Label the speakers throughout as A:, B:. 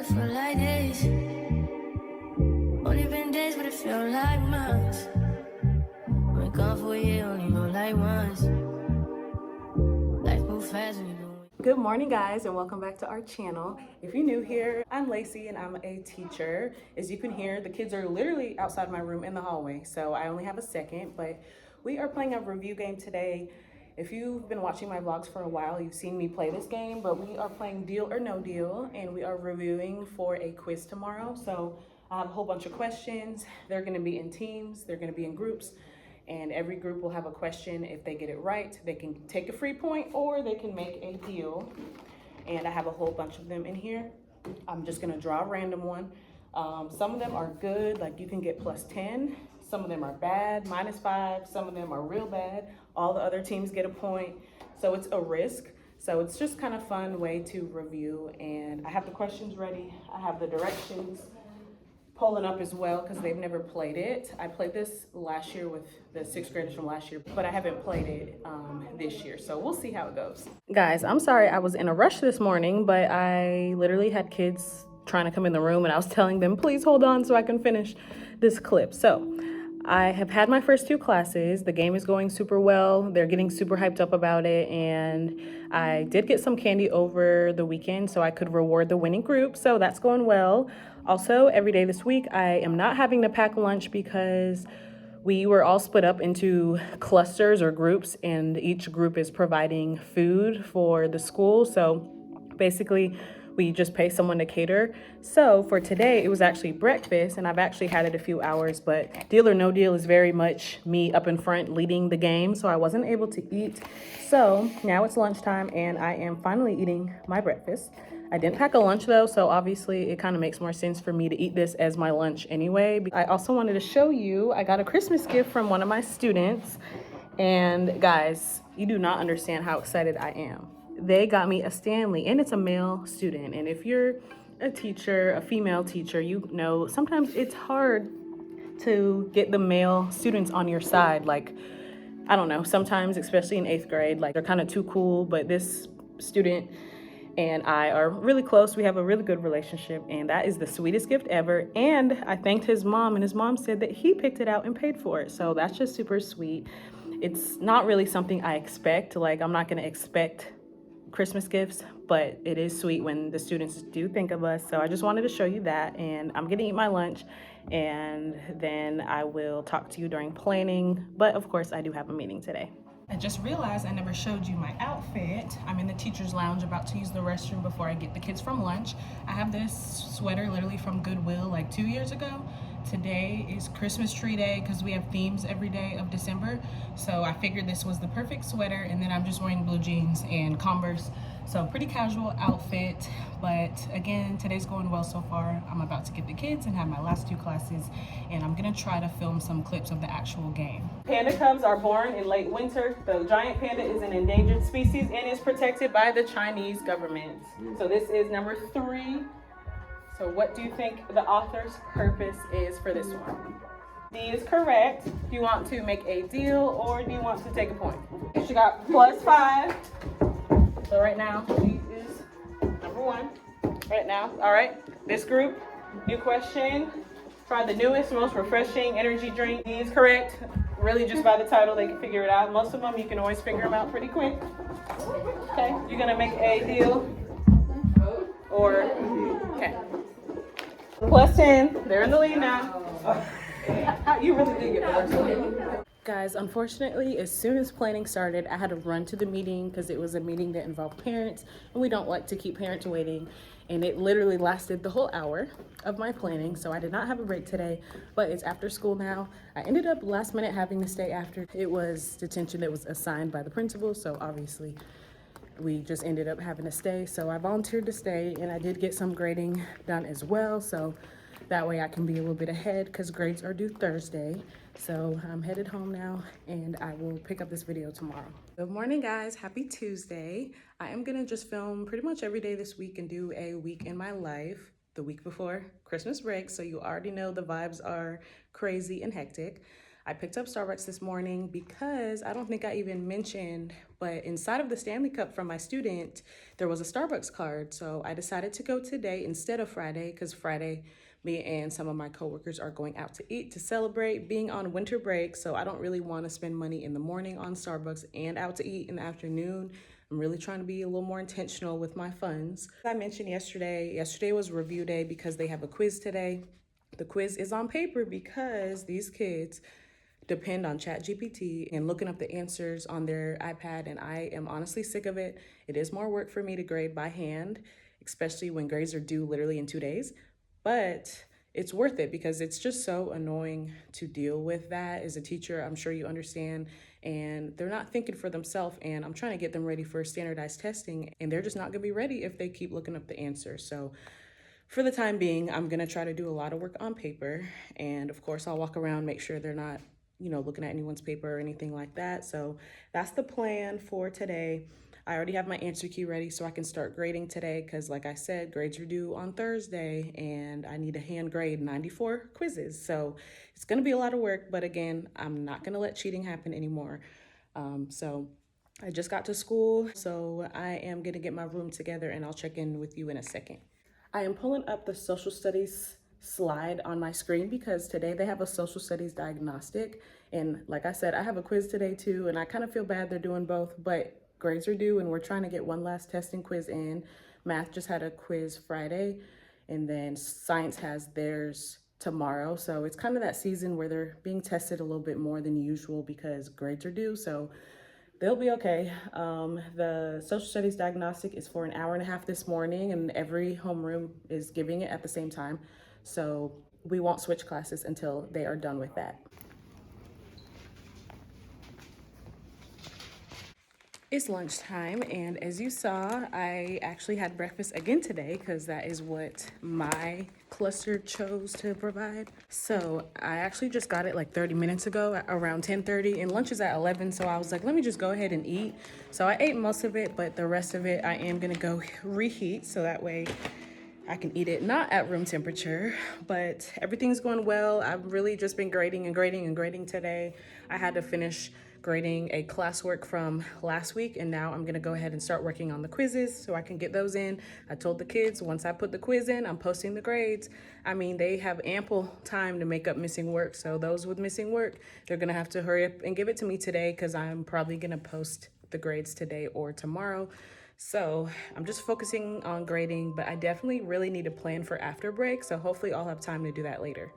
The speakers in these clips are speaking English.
A: it feel like days. Only been days, but it feel like months. Been gone for a year, only know like once. Life move fast when you do.
B: Good morning, guys, and welcome back to our channel. If you're new here, I'm Lacey and I'm a teacher. As you can hear, the kids are literally outside my room in the hallway, so I only have a second, but we are playing a review game today. If you've been watching my vlogs for a while, you've seen me play this game, but we are playing Deal or No Deal, and we are reviewing for a quiz tomorrow. So I have a whole bunch of questions. They're gonna be in teams, they're gonna be in groups, and every group will have a question. If they get it right, they can take a free point or they can make a deal. And I have a whole bunch of them in here. I'm just gonna draw a random one. Some of them are good, like you can get +10. Some of them are bad, -5. Some of them are real bad. All the other teams get a point. So it's a risk. So it's just kind of fun way to review. And I have the questions ready. I have the directions pulling up as well because they've never played it. I played this last year with the 6th graders from last year, but I haven't played it this year, so we'll see how it goes. Guys, I'm sorry I was in a rush this morning, but I literally had kids trying to come in the room and I was telling them, please hold on so I can finish this clip. So I have had my first 2 classes. The game is going super well. They're getting super hyped up about it. And I did get some candy over the weekend so I could reward the winning group. So that's going well. Also, every day this week, I am not having to pack lunch because we were all split up into clusters or groups, and each group is providing food for the school. So basically, we just pay someone to cater. So for today, it was actually breakfast, and I've actually had it a few hours, but Deal or No Deal is very much me up in front leading the game, so I wasn't able to eat. So now it's lunchtime, and I am finally eating my breakfast. I didn't pack a lunch though, so obviously it kind of makes more sense for me to eat this as my lunch anyway. I also wanted to show you, I got a Christmas gift from one of my students, and guys, you do not understand how excited I am. They got me a Stanley, and it's a male student. And if you're a teacher, a female teacher, you know sometimes it's hard to get the male students on your side. Like, I don't know, sometimes, especially in 8th grade, like they're kind of too cool, but this student and I are really close. We have a really good relationship, and that is the sweetest gift ever. And I thanked his mom, and his mom said that he picked it out and paid for it. So that's just super sweet. It's not really something I expect. Like, I'm not gonna expect Christmas gifts, but it is sweet when the students do think of us. So I just wanted to show you that, and I'm gonna eat my lunch, and then I will talk to you during planning. But of course, I do have a meeting today. I just realized I never showed you my outfit. I'm in the teacher's lounge about to use the restroom before I get the kids from lunch. I have this sweater literally from Goodwill like 2 years ago. Today is Christmas tree day because we have themes every day of December. So I figured this was the perfect sweater, and then I'm just wearing blue jeans and Converse. So pretty casual outfit, but again, today's going well so far. I'm about to get the kids and have my last 2 classes, and I'm gonna try to film some clips of the actual game. Panda cubs are born in late winter. The giant panda is an endangered species and is protected by the Chinese government. So this is number 3. So what do you think the author's purpose is for this one? D is correct. Do you want to make a deal or do you want to take a point? She got +5. So right now, D is number 1. Right now, all right. This group, new question. Try the newest, most refreshing energy drink. D is correct. Really just by the title, they can figure it out. Most of them, you can always figure them out pretty quick. Okay, you're gonna make a deal or, okay. +10, they're in the lead now. You really did get the worst one. Guys, unfortunately, as soon as planning started, I had to run to the meeting because it was a meeting that involved parents, and we don't like to keep parents waiting. And it literally lasted the whole hour of my planning, so I did not have a break today, but it's after school now. I ended up last minute having to stay after. It was detention that was assigned by the principal, so obviously we just ended up having to stay. So I volunteered to stay, and I did get some grading done as well, so that way I can be a little bit ahead because grades are due Thursday. So I'm headed home now, and I will pick up this video tomorrow. Good morning, guys. Happy Tuesday. I am gonna just film pretty much every day this week and do a week in my life the week before Christmas break. So you already know the vibes are crazy and hectic. I picked up Starbucks this morning because I don't think I even mentioned, but inside of the Stanley Cup from my student, there was a Starbucks card. So I decided to go today instead of Friday, because Friday, me and some of my coworkers are going out to eat to celebrate being on winter break. So I don't really want to spend money in the morning on Starbucks and out to eat in the afternoon. I'm really trying to be a little more intentional with my funds. As I mentioned yesterday was review day because they have a quiz today. The quiz is on paper because these kids depend on ChatGPT and looking up the answers on their iPad, and I am honestly sick of it. It is more work for me to grade by hand, especially when grades are due literally in 2 days, but it's worth it because it's just so annoying to deal with that as a teacher. I'm sure you understand, and they're not thinking for themselves, and I'm trying to get them ready for standardized testing, and they're just not gonna be ready if they keep looking up the answers. So for the time being, I'm gonna try to do a lot of work on paper, and of course I'll walk around, make sure they're not looking at anyone's paper or anything like that. So that's the plan for today. I already have my answer key ready so I can start grading today because, like I said, grades are due on Thursday and I need to hand grade 94 quizzes. So it's going to be a lot of work, but again, I'm not going to let cheating happen anymore. So I just got to school, so I am going to get my room together and I'll check in with you in a second. I am pulling up the social studies slide on my screen because today they have a social studies diagnostic, and like I said, I have a quiz today too, and I kind of feel bad they're doing both, but grades are due and we're trying to get one last testing quiz in. Math just had a quiz Friday, and then science has theirs tomorrow, so it's kind of that season where they're being tested a little bit more than usual because grades are due, so they'll be okay. The social studies diagnostic is for an hour and a half this morning, and every homeroom is giving it at the same time. So we won't switch classes until they are done with that. It's lunchtime, and as you saw, I actually had breakfast again today because that is what my cluster chose to provide. So I actually just got it like 30 minutes ago around 10:30, and lunch is at 11, so I was like, let me just go ahead and eat. So I ate most of it, but the rest of it I am gonna go reheat so that way I can eat it not at room temperature, but everything's going well. I've really just been grading and grading and grading today. I had to finish grading a classwork from last week, and now I'm gonna go ahead and start working on the quizzes so I can get those in. I told the kids once I put the quiz in, I'm posting the grades. I mean, they have ample time to make up missing work, so those with missing work, they're gonna have to hurry up and give it to me today because I'm probably gonna post the grades today or tomorrow. So I'm just focusing on grading, but I definitely really need to plan for after break. So hopefully I'll have time to do that later.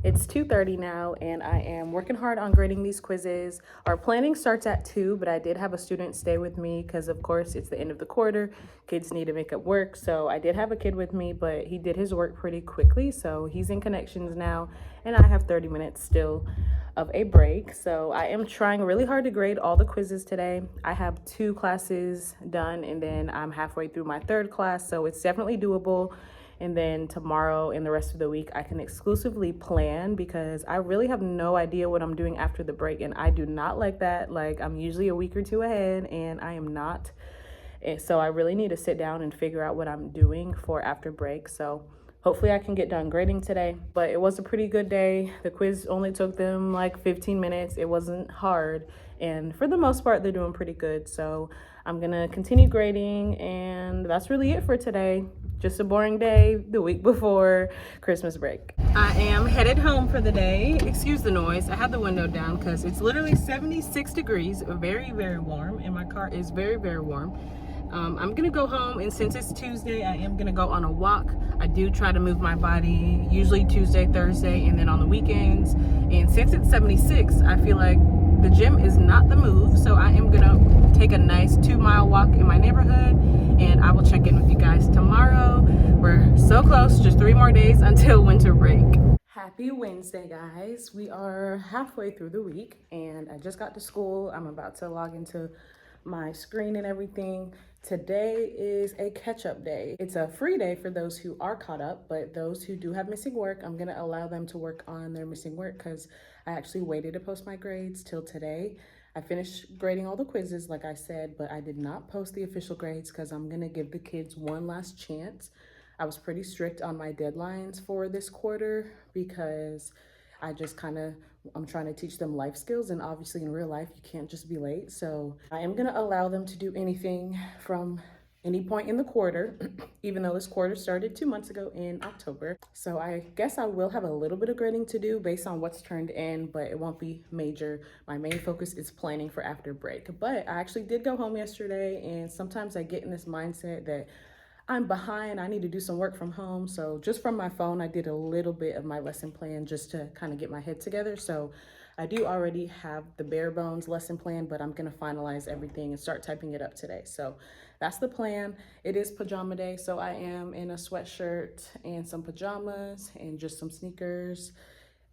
B: It's 2:30 now, and I am working hard on grading these quizzes. Our planning starts at 2, but I did have a student stay with me because, of course, it's the end of the quarter. Kids need to make up work, so I did have a kid with me, but he did his work pretty quickly, so he's in connections now, and I have 30 minutes still of a break. So I am trying really hard to grade all the quizzes today. I have 2 classes done, and then I'm halfway through my 3rd class, so it's definitely doable. And then tomorrow and the rest of the week, I can exclusively plan because I really have no idea what I'm doing after the break. And I do not like that. Like, I'm usually a week or 2 ahead, and I am not. So I really need to sit down and figure out what I'm doing for after break. So hopefully I can get done grading today. But it was a pretty good day. The quiz only took them like 15 minutes. It wasn't hard. And for the most part, they're doing pretty good. So I'm going to continue grading. And that's really it for today. Just a boring day the week before Christmas break. I am headed home for the day. Excuse the noise. I have the window down because it's literally 76 degrees, very, very warm, and my car is very, very warm. I'm gonna go home, and since it's Tuesday, I am gonna go on a walk. I do try to move my body, usually Tuesday, Thursday, and then on the weekends. And since it's 76, I feel like the gym is not the move, so I am gonna take a nice 2-mile walk in my neighborhood, and I will check in with you guys tomorrow. We're so close, just 3 more days until winter break. Happy Wednesday, guys. We are halfway through the week, and I just got to school. I'm about to log into my screen and everything. Today is a catch-up day. It's a free day for those who are caught up, but those who do have missing work, I'm gonna allow them to work on their missing work because I actually waited to post my grades till today. I finished grading all the quizzes, like I said, but I did not post the official grades because I'm gonna give the kids one last chance. I was pretty strict on my deadlines for this quarter because I just I'm trying to teach them life skills, and obviously in real life, you can't just be late. So I am gonna allow them to do anything from any point in the quarter, even though this quarter started 2 months ago in October. So I guess I will have a little bit of grading to do based on what's turned in, but it won't be major. My main focus is planning for after break. But I actually did go home yesterday, and sometimes I get in this mindset that I'm behind, I need to do some work from home. So just from my phone, I did a little bit of my lesson plan just to kind of get my head together. So I do already have the bare bones lesson plan, but I'm gonna finalize everything and start typing it up today. So that's the plan. It is pajama day, so I am in a sweatshirt and some pajamas and just some sneakers.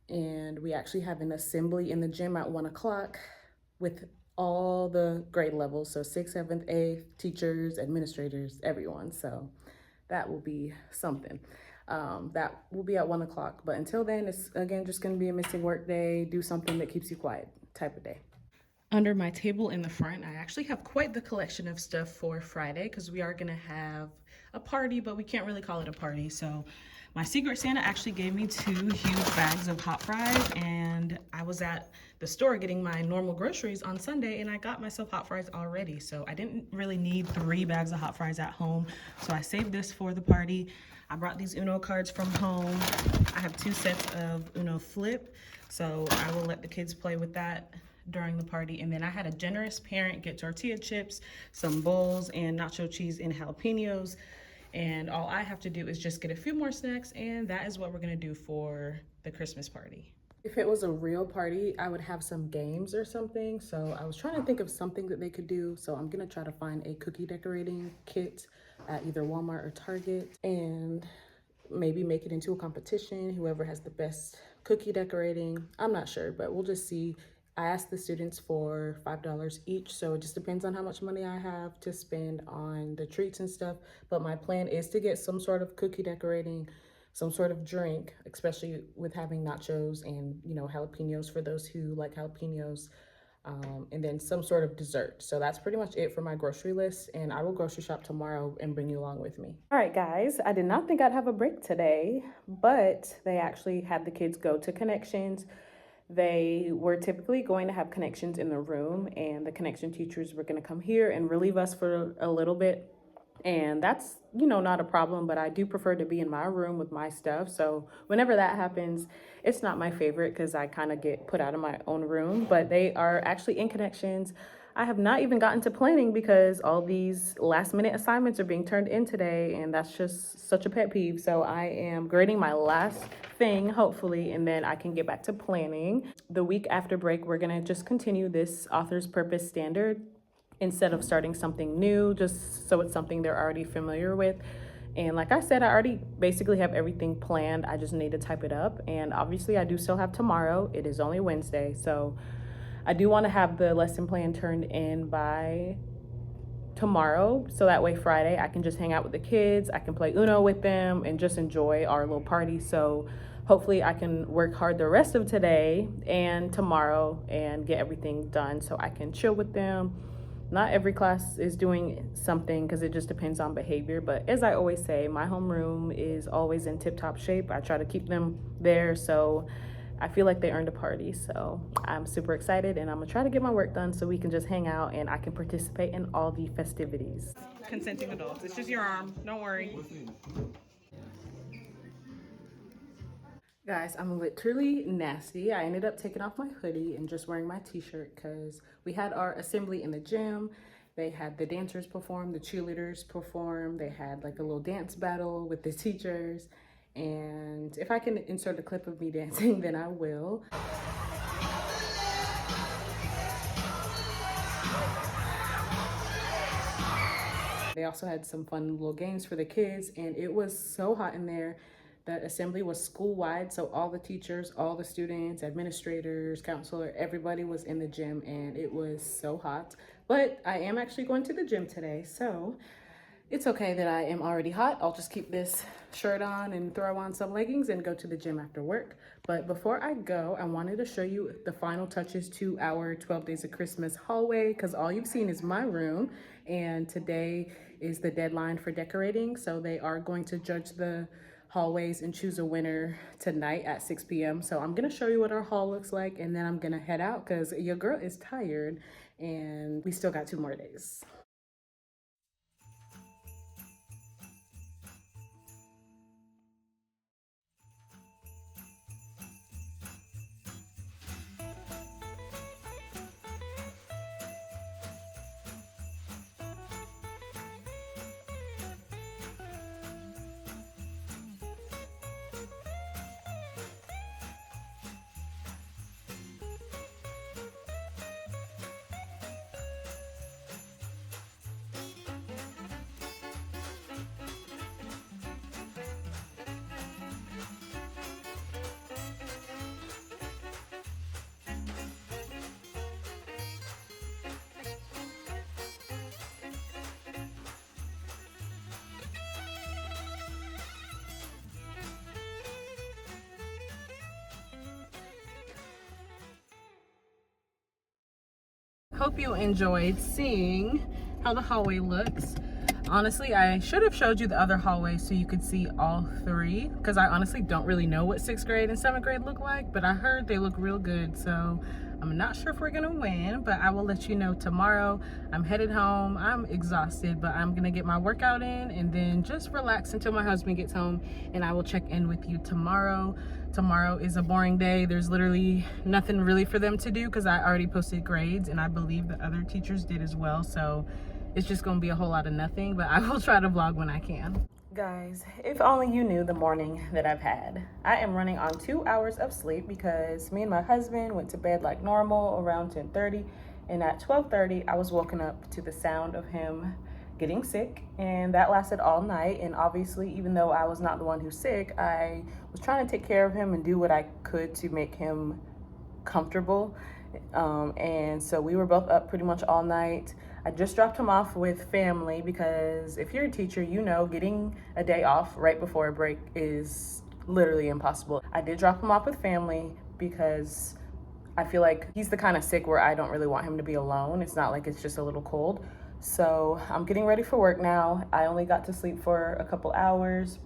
B: And we actually have an assembly in the gym at 1 o'clock with all the grade levels, so 6th, 7th, 8th, teachers, administrators, everyone. So that will be something. That will be at 1 o'clock. But until then, it's again just going to be a missing work day, do something that keeps you quiet type of day. Under my table in the front, I actually have quite the collection of stuff for Friday because we are going to have a party, but we can't really call it a party. So my Secret Santa actually gave me 2 huge bags of hot fries, and I was at the store getting my normal groceries on Sunday, and I got myself hot fries already. So I didn't really need 3 bags of hot fries at home. So I saved this for the party. I brought these Uno cards from home. I have 2 sets of Uno Flip, so I will let the kids play with that during the party. And then I had a generous parent get tortilla chips, some bowls, and nacho cheese and jalapenos. And all I have to do is just get a few more snacks, and that is what we're gonna do for the Christmas party. If it was a real party, I would have some games or something. So I was trying to think of something that they could do. So I'm gonna try to find a cookie decorating kit at either Walmart or Target and maybe make it into a competition. Whoever has the best cookie decorating, I'm not sure, but we'll just see. I asked the students for $5 each, so it just depends on how much money I have to spend on the treats and stuff. But my plan is to get some sort of cookie decorating, some sort of drink, especially with having nachos and, you know, jalapenos for those who like jalapenos, and then some sort of dessert. So that's pretty much it for my grocery list, and I will grocery shop tomorrow and bring you along with me. All right, guys, I did not think I'd have a break today, but they actually had the kids go to Connections. They were typically going to have Connections in the room, and the Connection teachers were going to come here and relieve us for a little bit. And that's, you know, not a problem, but I do prefer to be in my room with my stuff. So whenever that happens, it's not my favorite because I kind of get put out of my own room, but they are actually in Connections. I have not even gotten to planning because all these last minute assignments are being turned in today, and that's just such a pet peeve. So I am grading my last thing, hopefully, and then I can get back to planning. The week after break, we're gonna just continue this author's purpose standard instead of starting something new, just so it's something they're already familiar with. And like I said, I already basically have everything planned. I just need to type it up. And obviously I do still have tomorrow. It is only Wednesday, so I do want to have the lesson plan turned in by tomorrow, so that way Friday I can just hang out with the kids, I can play Uno with them, and just enjoy our little party. So hopefully I can work hard the rest of today and tomorrow and get everything done so I can chill with them. Not every class is doing something because it just depends on behavior, but as I always say, my homeroom is always in tip-top shape. I try to keep them there, so I feel like they earned a party. So I'm super excited, and I'm gonna try to get my work done so we can just hang out and I can participate in all the festivities. Consenting adults. It's just your arm. Don't worry. Guys, I'm literally nasty. I ended up taking off my hoodie and just wearing my t-shirt because we had our assembly in the gym. They had the dancers perform, the cheerleaders perform. They had like a little dance battle with the teachers. And if I can insert a clip of me dancing, then I will. They also had some fun little games for the kids, and it was so hot in there. The assembly was school-wide, so all the teachers, all the students, administrators, counselor, everybody was in the gym, and it was so hot. But I am actually going to the gym today, so it's okay that I am already hot. I'll just keep this shirt on and throw on some leggings and go to the gym after work. But before I go, I wanted to show you the final touches to our 12 Days of Christmas hallway, because all you've seen is my room. and today is the deadline for decorating. So they are going to judge the hallways and choose a winner tonight at 6 p.m. So I'm gonna show you what our hall looks like, and then I'm gonna head out because your girl is tired and we still got 2 more days. Hope you enjoyed seeing how the hallway looks. Honestly, I should have showed you the other hallway so you could see all 3, because I honestly don't really know what 6th grade and 7th grade look like, but I heard they look real good. So I'm not sure if we're gonna win, but I will let you know tomorrow. I'm headed home. I'm exhausted, but I'm gonna get my workout in and then just relax until my husband gets home, and I will check in with you tomorrow. Tomorrow is a boring day. There's literally nothing really for them to do because I already posted grades, and I believe the other teachers did as well. So it's just gonna be a whole lot of nothing, but I will try to vlog when I can. Guys, if only you knew the morning that I've had. I am running on 2 hours of sleep because me and my husband went to bed like normal around 10:30, and at 12:30 I was woken up to the sound of him getting sick, and that lasted all night. And obviously, even though I was not the one who's sick, I was trying to take care of him and do what I could to make him comfortable. And so we were both up pretty much all night. I just dropped him off with family because if you're a teacher, you know getting a day off right before a break is literally impossible. I did drop him off with family because I feel like he's the kind of sick where I don't really want him to be alone. It's not like it's just a little cold. So I'm getting ready for work now. I only got to sleep for a couple hours,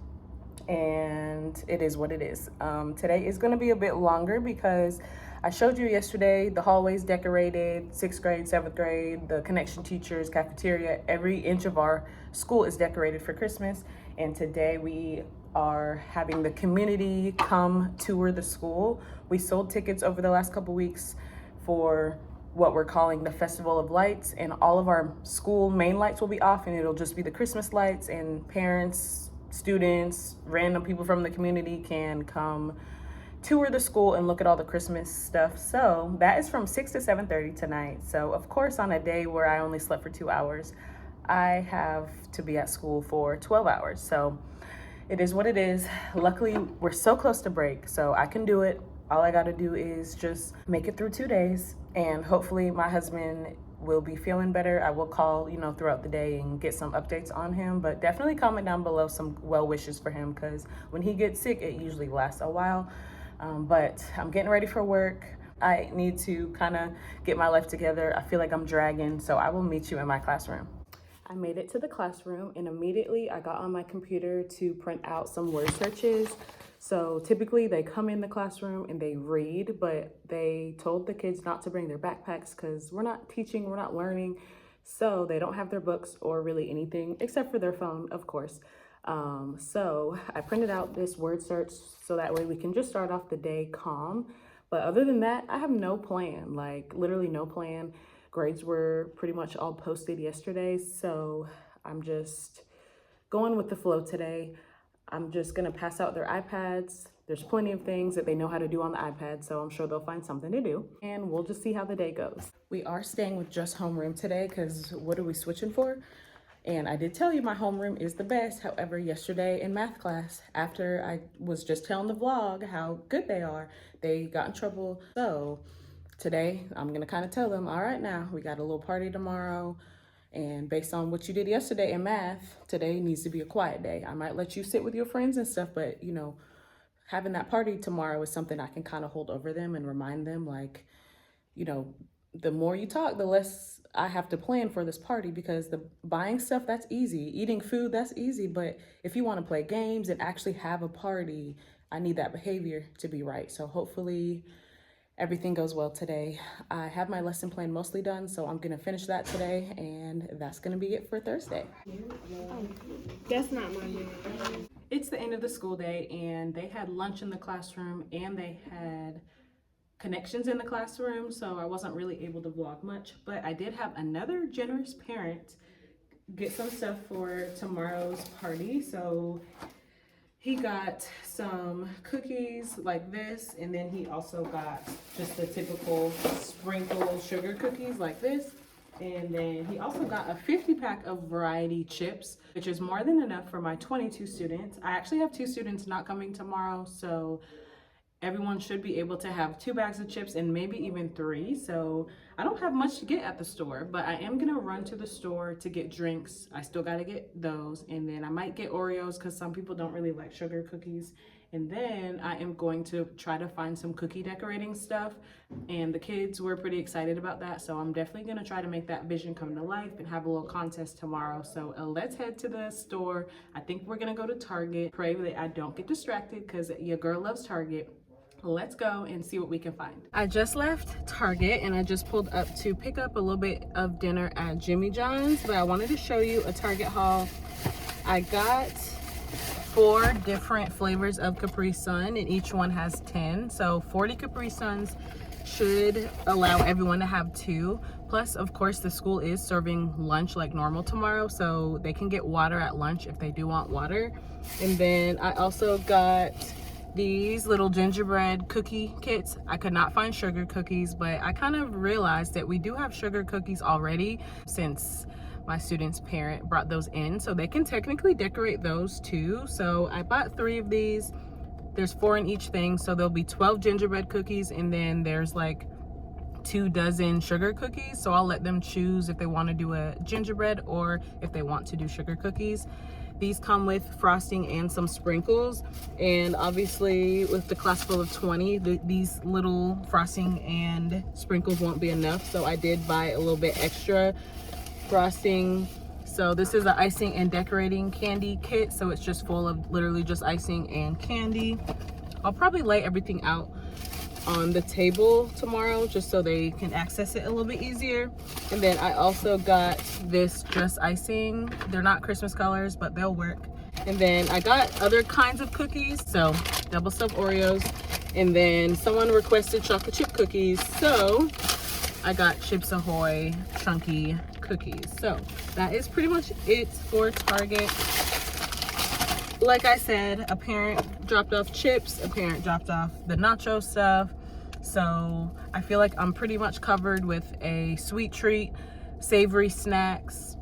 B: and it is what it is. Today is going to be a bit longer because I showed you yesterday the hallways decorated, 6th grade, 7th grade, the connection teachers, cafeteria, every inch of our school is decorated for Christmas. And today we are having the community come tour the school. We sold tickets over the last couple weeks for what we're calling the Festival of Lights, and all of our school main lights will be off, and it'll just be the Christmas lights, and parents, students, random people from the community can come tour the school and look at all the Christmas stuff. So that is from 6 to 7:30 tonight. So of course, on a day where I only slept for 2 hours, I have to be at school for 12 hours. So it is what it is. Luckily, we're so close to break, so I can do it. All I gotta do is just make it through 2 days, and hopefully my husband will be feeling better. I will call, throughout the day and get some updates on him, but definitely comment down below some well wishes for him, because when he gets sick, it usually lasts a while. But I'm getting ready for work. I need to kind of get my life together. I feel like I'm dragging, so I will meet you in my classroom. I made it to the classroom, and immediately I got on my computer to print out some word searches. So typically they come in the classroom and they read, but they told the kids not to bring their backpacks because we're not teaching, we're not learning. So they don't have their books or really anything except for their phone, of course. So I printed out this word search so that way we can just start off the day calm. But other than that, I have no plan, like literally no plan. Grades were pretty much all posted yesterday, so I'm just going with the flow today. I'm just gonna pass out their iPads. There's plenty of things that they know how to do on the iPad, so I'm sure they'll find something to do, and we'll just see how the day goes. We are staying with just homeroom today because what are we switching for? And I did tell you my homeroom is the best. However, yesterday in math class, after I was just telling the vlog how good they are, they got in trouble. So today, I'm gonna kind of tell them, all right, now we got a little party tomorrow, and based on what you did yesterday in math, today needs to be a quiet day. I might let you sit with your friends and stuff, but having that party tomorrow is something I can kind of hold over them and remind them, like, the more you talk, the less I have to plan for this party, because the buying stuff, that's easy. Eating food, that's easy. But if you want to play games and actually have a party, I need that behavior to be right. So hopefully everything goes well today. I have my lesson plan mostly done, so I'm gonna finish that today, and that's gonna be it for Thursday.
C: That's not my name.
B: It's the end of the school day, and they had lunch in the classroom and they had connections in the classroom, so I wasn't really able to vlog much, but I did have another generous parent get some stuff for tomorrow's party. So he got some cookies like this, and then he also got just the typical sprinkle sugar cookies like this. And then he also got a 50-pack of variety chips, which is more than enough for my 22 students. I actually have 2 students not coming tomorrow, so everyone should be able to have 2 bags of chips and maybe even 3. So I don't have much to get at the store, but I am gonna run to the store to get drinks. I still gotta get those, and then I might get Oreos because some people don't really like sugar cookies. And then I am going to try to find some cookie decorating stuff, and the kids were pretty excited about that, so I'm definitely gonna try to make that vision come to life and have a little contest tomorrow. So let's head to the store. I think we're gonna go to Target. Pray that I don't get distracted because your girl loves Target. Let's go and see what we can find. I just left Target and I just pulled up to pick up a little bit of dinner at Jimmy John's, but I wanted to show you a Target haul. I got 4 different flavors of Capri Sun, and each one has 10. So 40 Capri Suns should allow everyone to have 2. Plus, of course, the school is serving lunch like normal tomorrow, so they can get water at lunch if they do want water. And then I also got these little gingerbread cookie kits. I could not find sugar cookies, but I kind of realized that we do have sugar cookies already since my student's parent brought those in, so they can technically decorate those too. So I bought 3 of these. There's 4 in each thing, so there'll be 12 gingerbread cookies, and then there's like 2 dozen sugar cookies. So I'll let them choose if they want to do a gingerbread or if they want to do sugar cookies. These come with frosting and some sprinkles, and obviously with the class full of 20, these little frosting and sprinkles won't be enough, so I did buy a little bit extra frosting. So this is an icing and decorating candy kit, so it's just full of literally just icing and candy. I'll probably lay everything out on the table tomorrow just so they can access it a little bit easier. And then I also got this just icing. They're not Christmas colors, but they'll work. And then I got other kinds of cookies, so double stuffed Oreos. And then someone requested chocolate chip cookies, so I got Chips Ahoy chunky cookies. So that is pretty much it for Target. Like I said, a parent dropped off chips, a parent dropped off the nacho stuff. So I feel like I'm pretty much covered with a sweet treat, savory snacks,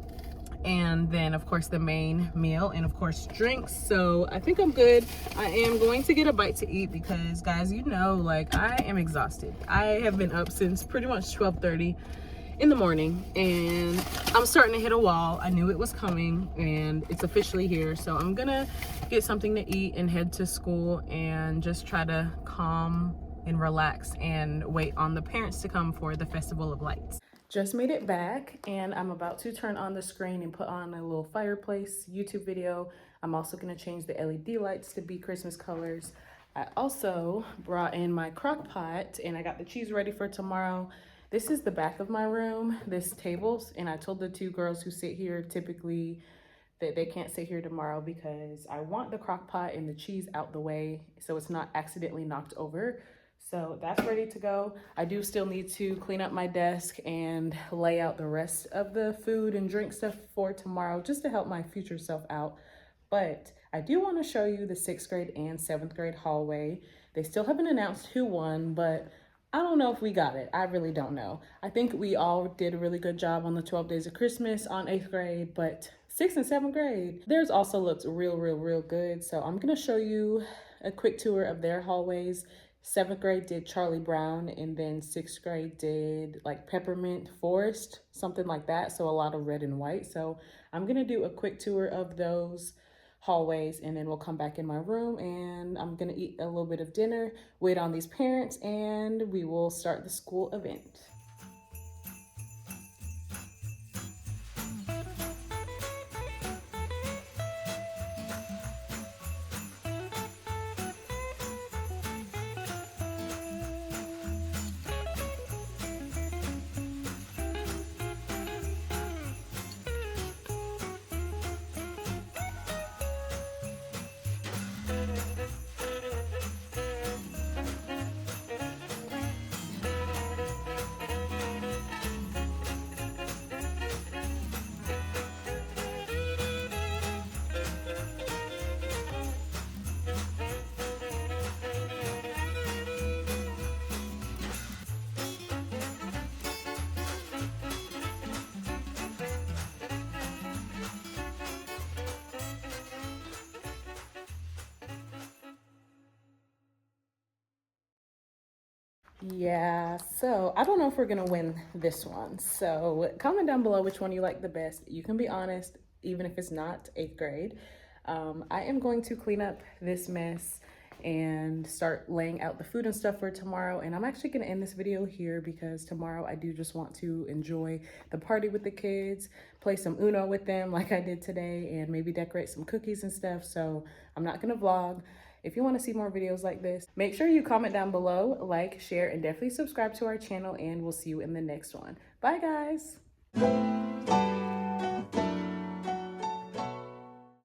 B: and then of course the main meal, and of course drinks. So I think I'm good. I am going to get a bite to eat because, guys, you know, like, I am exhausted. I have been up since pretty much 12:30 in the morning, and I'm starting to hit a wall. I knew it was coming, and it's officially here. So I'm gonna get something to eat and head to school and just try to calm and relax and wait on the parents to come for the Festival of Lights. Just made it back, and I'm about to turn on the screen and put on a little fireplace YouTube video. I'm also gonna change the LED lights to be Christmas colors. I also brought in my crock pot, and I got the cheese ready for tomorrow. This is the back of my room, this tables, and I told the 2 girls who sit here typically that they can't sit here tomorrow because I want the crock pot and the cheese out the way so it's not accidentally knocked over. So that's ready to go. I do still need to clean up my desk and lay out the rest of the food and drink stuff for tomorrow just to help my future self out. But I do want to show you the 6th grade and 7th grade hallway. They still haven't announced who won, but I don't know if we got it. I really don't know. I think we all did a really good job on the 12 Days of Christmas on 8th grade, but 6th and 7th grade, theirs also looks real good. So I'm gonna show you a quick tour of their hallways. 7th grade did Charlie Brown, and then 6th grade did like Peppermint Forest, something like that. So a lot of red and white. So I'm gonna do a quick tour of those hallways, and then we'll come back in my room and I'm gonna eat a little bit of dinner, wait on these parents, and we will start the school event. Yeah, so I don't know if we're gonna win this one. So comment down below which one you like the best. You can be honest, even if it's not 8th grade. I am going to clean up this mess and start laying out the food and stuff for tomorrow. And I'm actually gonna end this video here because tomorrow I do just want to enjoy the party with the kids, play some Uno with them like I did today, and maybe decorate some cookies and stuff. So I'm not gonna vlog. If you want to see more videos like this, make sure you comment down below, like, share, and definitely subscribe to our channel, and we'll see you in the next one. Bye, guys.